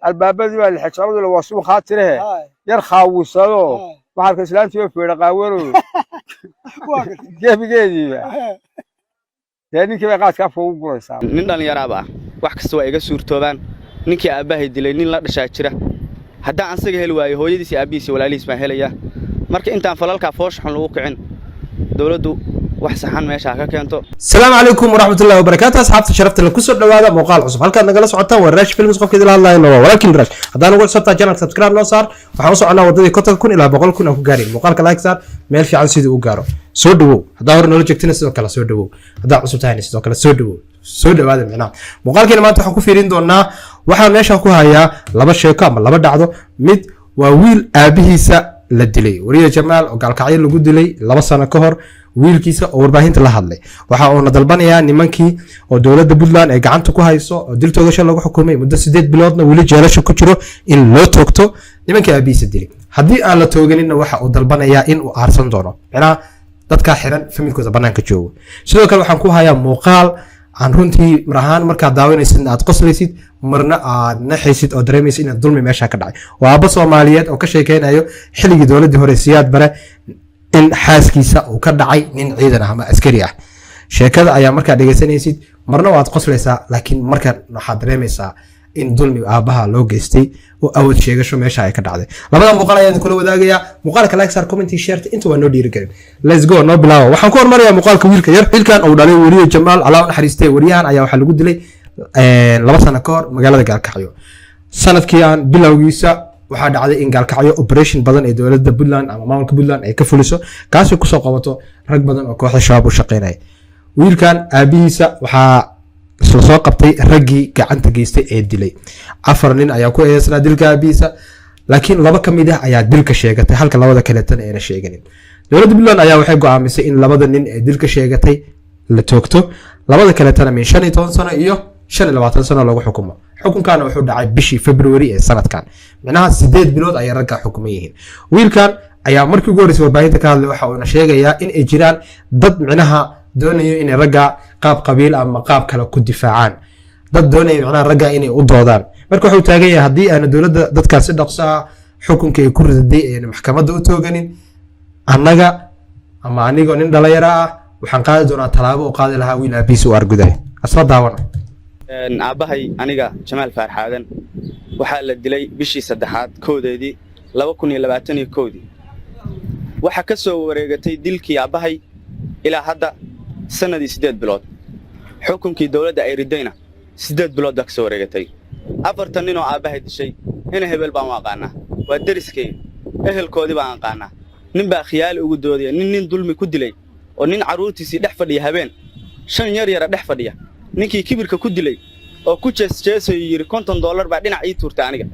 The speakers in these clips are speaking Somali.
البابدي والحشرات اللي وصلوا خاطره يرخى وصلوا وحرك إسلام تيجي في رقاورو كيف جدي يعني كيف قاعد كافو وقرص نندل يرابا wax kasta waa iga suurtoobaan ninkii aabahay dilay nin la dhashay jira haddii aan saga hel waayo hooyadiis aabiisi walaalihiis ma helaya marka intaan falalka foosh xun lagu kicin dawladdu wax saxan meesha ka keento. Assalamu alaykum wa rahmatullahi wa barakatuh asxaabta sharafta la ku soo dhawaada muuqaal cusub halka nagala socotaan waa Raash Films qofkii la hadlayo waa walaalkiin Raash haddaan ugu sabta channel subscribe noo saar waxaan u soconaa wadadii 50,000 ilaa 100,000 aan ku gaarin muuqaalka like saar meel fiican sidii u gaaro soo dhawow haddii hore nolol joogtina sidoo kale soo dhawow haddii cusub tahay sidoo kale soo dhawow soo dhawaada macnaha muuqaalkeena maanta waxaan ku fiirin doonaa waxaan meesha ku hayaa laba sheeko ama laba dhacdo mid waa wiil aabihiisa la dilay wariye Jamaal oo gaalkacyo lagu dilay 2 sano ka hor wiilkiisa oo warbaahinta la hadlay waxa uu nadalbanayaa nimankii oo dawladda Puntland ay gacanta ku hayso oo dil toogasho lagu xukumay muddo 8 biloodna wali jeelasho ku jiro in loo toogto nimankii aabihiisa dilay haddii aan la tooganinna waxa uu dalbanayaa in uu aarsan doono macnaha dadka xiran familkooda banaanka joogo sidoo kale waxaan ku hayaa muuqaal aan runtii marahaan marka daawanaysid aad qoslaysid marna aad naxaysid oo dareemaysid in dulmi meesha ka dhacay waa aba Soomaaliyeed oo ka sheekeynayo xilligii dawladda hore Siyaad Bare in xaaskiisa uu ka dhacay nin ciidan ah ama askari ah sheekada ayaa marka dhageysanaysid marna waad qoslaysaa laakiin marka waxaad dareemaysaa in dulmi aabaha loo geystay oo awood sheegasho meesha ay ka dhacday labada muuqaal ayaan kula wadaagayaa muuqaalka like share comment share inta waa noo dhiirigelin let's go no bilaaw waxaan ku hormarayaa muuqaalka wiilka yar wiilkan uu dhalay wariye Jamaal Allah naxariistay wariyahan ayaa waxa lagu dilay 2 sano ka hor magaalada Gaalkacyo sanadkii aan bilowgiisa waxa dhacday in Gaalkacyo operation badan ee dawladda Puntland ama maamulka Puntland ay ka fuliso kaasoo ku soo qabato rag badan oo kooxda shabaab u shaqeynay wiilkan aabihiisa waxa isla soo qabtay raggii gacanta geystay ee dilay 4 nin ayaa ku eedeysnaa dilka aabihiisa laakiin 2 kamid ah ayaa dilka sheegatay halka 2 kale tan ayna sheeganin dawladda Puntland ayaa waxay go'aamisay in 2 nin ee dilka sheegatay la toogto 2 kale tan min 15 sano iyo 25 sano lagu xukumo xukunkaana wuxuu dhacay bishii February ee sanadkan macnaha 8 bilood ay ragga xukumay yihiin wiilkan ayaa markii ugu horeysay warbaahinta ka hadlay waxa uu sheegayaa in ay jiraan dad macnaha doonayo in ragga qaab qabiil ama qaab kale ku difaacaan dad doonayo macnaha ragga inay u doodaan marka wuxuu taagan yahay hadii aan dawladda dadkaas si dhaqso ah xukunka ay ku riday ee maxkamadda u tooganin annaga ama aniga nin dhalinyaro ah waxaan qaadi doonaa talaabo oo qaadi lahaa wiil aabiis u arguday asla daawana aabahay aniga Jamaal Farxaadan waxa la dilay bishii 3aad koodeedii 2021 waxa ka soo wareegatay dilkii aabahay ilaa hadda sanadii 8 bilood xukunkii dawladda ay ridayna 8 bilood ka soo wareegatay 4 nin oo aabahay dishay in hebel baan aqaana waa dariskay ehelkoodii baan aqaana nin baa khiyaal ugu doodaya nin dulmi ku dilay oo nin caruurtiisii dhex fadhiya habeen 5 yar dhex fadhiya ninkii kibirka ku dilay oo ku jeesjeesay yiri $50 baa dhinac ii tuurtay aniga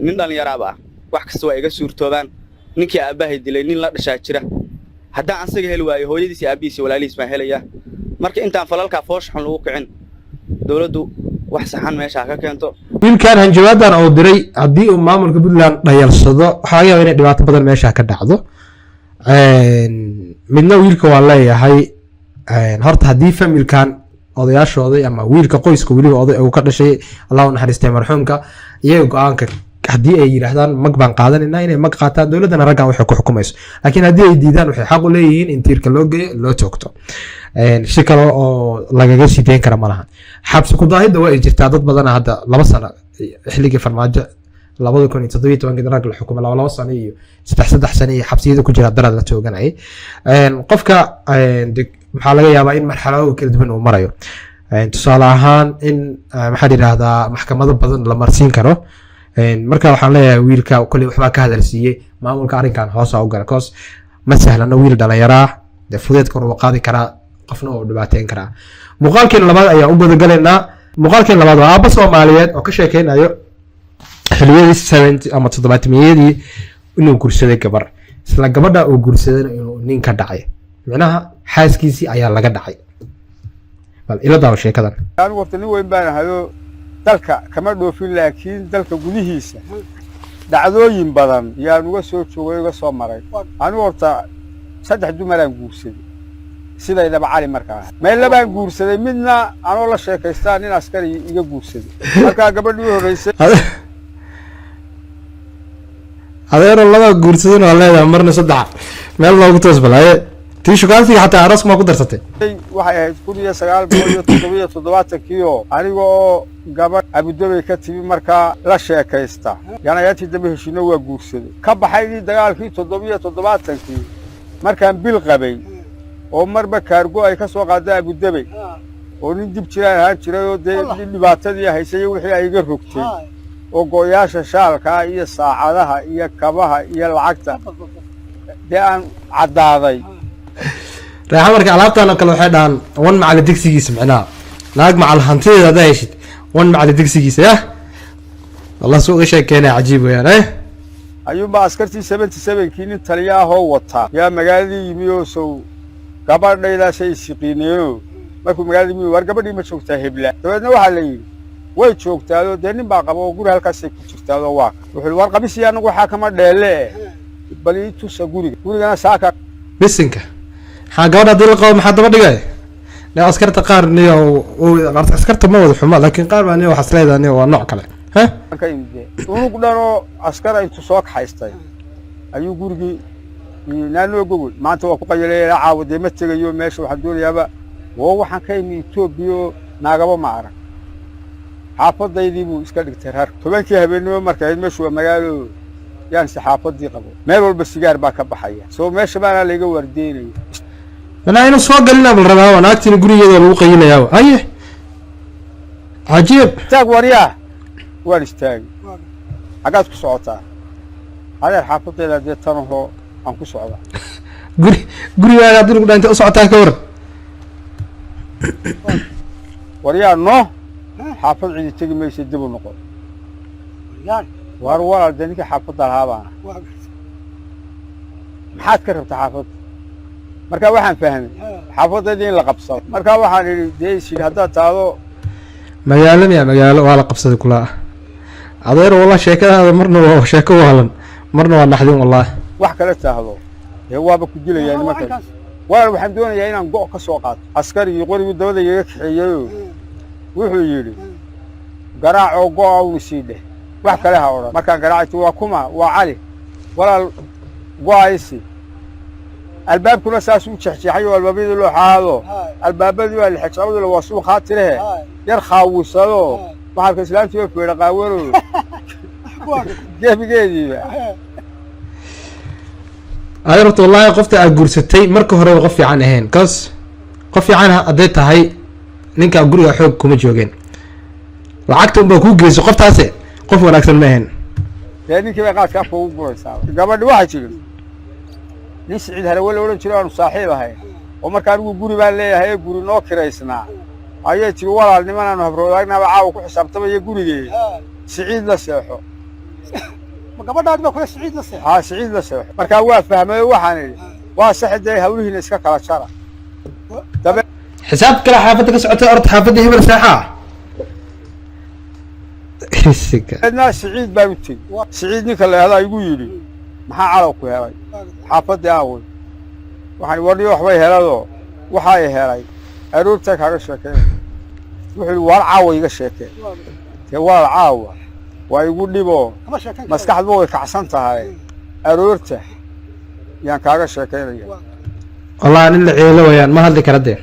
nin dhalinyaro ah wax kasta waa iga suurtoobaan ninkii aabahay dilay nin la dhashay jira haddii aan saga hel waayo hooyadiis aabiisi walaalihiis ma helaya marka intaan falalka foosh xun lagu kicin dawladdu wax saxan meesha ka keento wiilkan hanjawaadan oo diray hadii uu maamulka Puntland dhayalsado waxa laga yaabaa in dhibaato badan meesha ka dhacdo midna wiilka waa leeyahay horta hadii familkan odayaashooda ama wiilka qoyska waliba oday uu ka dhashay Allah u naxariistay marxuumka iyaga go'aanka hadii ay yiraahdaan mag baan qaadanayna inay mag qaataan dawladana raggan waxay ku xukumayso laakiin hadii ay diidaan waxay xaq u leeyihiin in tiirka loo geeyo loo toogto si kale oo lagaga sideyn kara malaha xabsi ku daahida waa jirtaa dad badan hadda 2 sano xilligii farmaajo 2017 rag la xukumay 2 sano iyo 3 sano iyo xabsiyada ku jira darada la tooganay qofka maxaa laga yaabaa in marxalado kala duwan uu marayo tusaale ahaan in maxaa yiraahdaa maxkamado badan la marsiin karo marka waxaan leeyahay wiilka kulli waxba ka hadalsiiyay maamulka arrinkan hoos u gal koos ma sahlana wiil dhalinyaro ah fudeed kor u qaadi kara qofna oo dhibaateyn kara muuqaalkeen labaad ayaa u badagaleynaa muuqaalkeen labaad waa aaba Soomaaliyeed oo ka sheekeynayo xiliyadii 70 ama 70-meeyadii inuu gursaday gabar isla gabadha uu gursaday inuu nin ka dhacay macnaha xaaskiisii ayaa laga dhacay bal ila daaw sheekadan aan waqti weyn baan hayo dalka kama dhoofin laakiin dalka gudihiisa dhacdooyin badan yaan uga soo joogay uga soo maray aan horta 3 dumar aan guursaday sidaydaba cali markaa meel labaan guursaday midna anoo la sheekaystaa nin askari iga guursaday markaa gabadhii horeysay adeero laba guursadeen oo leedahay marna saddex meel loogu toos balaaye tii shukaansiga xataa aroos ma ku darsatay waxay ahayd 1977 oo aniga oo gabadh Abudabi ka timi markaa la sheekaysta yanayatii dambe heshiino waa guursaday ka baxay dagaalkii 77 markaan bil qabay oo marba kaargo ay ka soo qaaday Abudabi oo nin dib jiraan ahaan jiray oo dhibaatadii haysay wixii ay iga rogtay oo gooyaasha shaalka iyo saacadaha iyo kabaha iyo lacagta aan cadaaday raaxa marka alaabtaan kale waxay dhaan wan macali digsigiisa macnaa naag macal hantideeda hada heshid wan macali digsigiisa yah wallah soo sheekeena cajiib weeyaan ayuunba askartii 77kii nin taliya ahoo wata yaa magaaladii yimi oo soo gabadhaydaasay siqiineeyo markuu magaaladii yimi war gabadhii ma joogtaa hebla dabeedna waxaa la yidhi way joogtaado dee nin baa qaba oo guri halkaasay ku jirtaado waa wuxuu war qabisi anagu waxaa kama dheele bal ii tusa gurigana saaka bisinka ها قاعد أدل قوم حد بدقي لا عسكرت قارني عسكرت ما وضح ما لكن قارني وحصلي ذا نيو نوع كله ها ونقدروا عسكر يتصاق حيستاي أيو جورجي نانو جوجل ما أنت وقف يلي عاود يمثل يوم ماشي وحدول يابا وهو حكي من توبيو ناقبه معرك حافظ ذي بو إسكال كتير طبعا كي هبنو مركز مشوا مجالو يعني حافظ ذي قبو ما يقول بالسجار باك بحياة سو ماشي بنا اللي جو ورديني أنا هنا سواق قلنا بالربا وأنا أكتر نقول يدا لو قينا ياو أيه عجيب تاج ورياه ورستاج عقد كسعوتا هذا الحافظ إلى ذي تنهو عن كسعوتا قولي يا عبد الله أنت أصعتها كور ورياه نو حافظ عندي تجي ما يسدبوا النقود واروا دنيك حافظ الهابا محاد كربت حافظ marka waxaan fahmay xaafadada in la qabsado marka waxaan iri deeshi hada taado magaalo waa la qabsaday kula adeer wala sheekada marna waa sheeko waalan marna waa naxdin wallahi wax kala taahdo ee waaba ku jilayay nimanka waxaan doonayaa inaan go' ka soo qaato askari qoriga dawladda iga kaxeeyo wuxuu yiri garaaco go' uu siideh wax kale ha oran markaan garaacay waa kuma waa cali walaal go'aysi الباب كله ساسو تشحشحي والباب يدلو حاضو الباب يدلو الحجاب يدلو واسو خاطره يرخاو وصلو waxaa ka islaantii oo feera qaawaro jeebigeedii ay rabto wallahi qofta aad guursatay marka hore qof fiican ahayn kaas qof fiican haday tahay ninka guriga xoog kuma joogeen lacagta unba ku geeyso qoftaas qof wanaagsan ma ahayn ninkii baa qaadka afka ugu guraysaa gabadhi waxa jirin nin Siciid Harawal oo jiro aan saaxiib ahay oo markaan uu guri baan leeyahay guri noo kireysnaa ayay tii walaal niman aan habroodaagna caaw ku xisaabtamay gurigii Siciid la seexo ma gabadhaad ba ku Siciid la seexo Siciid la seexo marka waa fahmay waxaan waa saxday hawlihiina iska kala jara dabe xisaab kala xaafadda ka socotay orod xaafadda hebel saaxa أنا سعيد باوتي سعيد نكال هذا يقول لي ما عارف كهاي حافظ أول وحن ورني وحوي هذا وحاي هاي أروتك هذا الشكل وحول ورعاوي الشكل هو عاوة ويقول لي بو مسكح بو كعسنت هاي أروتك يعني كهذا الشكل والله أنا اللي عيله ويان ما هذا كرده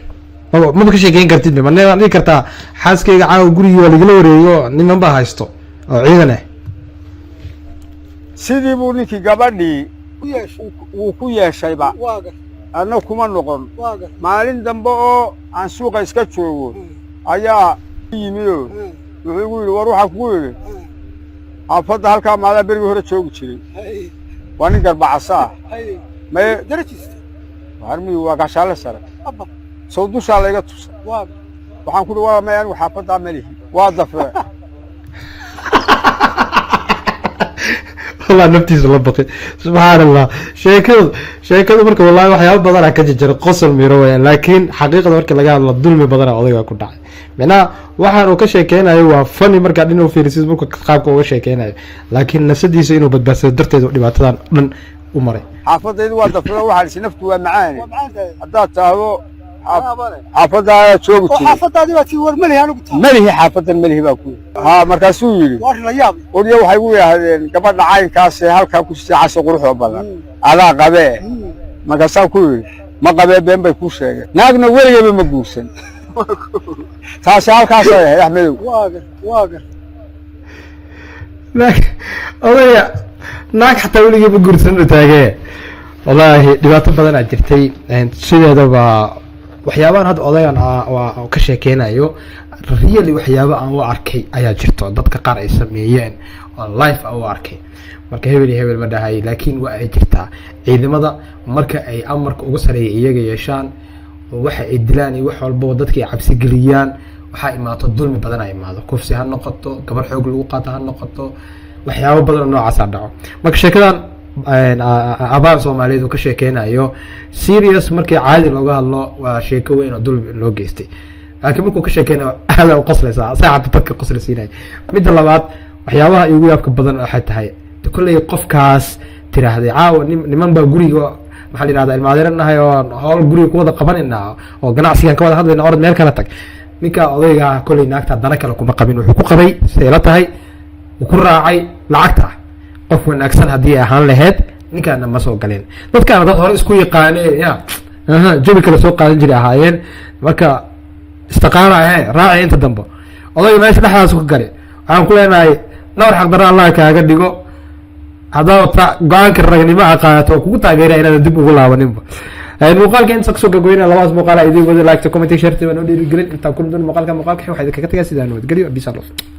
ما بكش يجين كرتين بما أنا كرتا حاس كي عاو قولي ولا قلوري نيم بها يستو عيدنا سيدي بونيكي قبلني وكويا شيبا أنا كمان نقول مالين دمبو عن سوق إسكتشو أيا يميو يقول وروح أقول أفضل هالكلام على بري هو تشوق شيء وأنا قرب عصا ما درجة هرمي وقاشالة سر سودوش على يقطع وحن كل ورا ما يعني وحافظ عمله واضف والله نبتي زلبقي سبحان الله شيكل marka wallahi waxyaabo badan ka jira qosol miro weeyaan laakiin xaqiiqada marka laga hadlo dulmi badan odayga ku dhacay mina waxaan uu ka sheekeynayo waa funny marka dhinuu fiirisid marka qaabka uu sheekeynayo laakiin nafsadiisa inuu badbaadsado darteed dhibaatadan dhan u maray xaafadaydu waa dafro waxaan si naftu waa macaan hadaa taado حافظة شوقتي وحافظة دي واتي ورملي أنا قلت ملهي حافظة ملهي باكو ها مركزو يري واش ليابي وريا waxay u yiraahdeen gabadha caynkaas ee halka ku siicayso quruxda badan ala qabee markaasaan ku yiri ma qabee been bay ku sheegeen naagna weligeeba ma guursan taasi halkaas ay Axmedow واقر odaya naag xataa weligii ma guursan u taagee wallaahi dhibaato badan aad jirtay sideedaba waxyaabahan hadda odayan waa ka sheekeynayo really waxyaabo aan u arkay ayaa jirto dadka qaar ay sameeyeen oo life aan u arkay marka hebel ma dhahay laakiin waa ay jirtaa ciidamada marka ay amarka ugu sareeya iyaga yeeshaan waxa ay dilaan iyo wax walba dadka ay cabsi geliyaan waxa imaato dulmi badan ay imaado kufsi ha noqoto gabar xoog lagu qaato ha noqoto waxyaabo badan oo noocaas ah dhaco marka sheekadan abaan Soomaaliyeed oo ka sheekeynayo serious markii caadi looga hadlo waa sheeko weyn oo dulmi loo geystay laakiin markuu ka sheekeynayo aad u qoslaysaa saacad dadka qoslaysiinay mid labaad waxyaabaha ugu yaabka badan waxay tahay kulay qofkaas tiraahday caawa niman baa guriga waxa la yiraahdaa ilmaadeernahay oo hawl guriga ku wada qabanayna oo ganacsigan ka wada hadlayna orod meel kala tag ninka odayga kulay naagta dana kale kuma qabin wuxuu ku qabay seela tahay uu ku raacay lacagta qof wanaagsan hadii ahaan lahayd ninkaana ma soo galeen dadkaana dad hore isku yaqaaneen ya jabi kala soo qaadan jiray ahaayeen marka istaqaanay raacay inta dambe odayga meesha dhaxdaas ku galay waxaan ku leenahay noor xaq daraan Allah kaaga dhigo هذا قانك الرجل ما عقاته وكوتا غير إلى الدب ولا ونبى المقال كان سكسوك قوينا لواز مقال إذا ولا لايك تكومنت شرط ونودي رجل أنت كل دون مقال كان مقال كحي واحد كتير سيدانود قريب بيسالف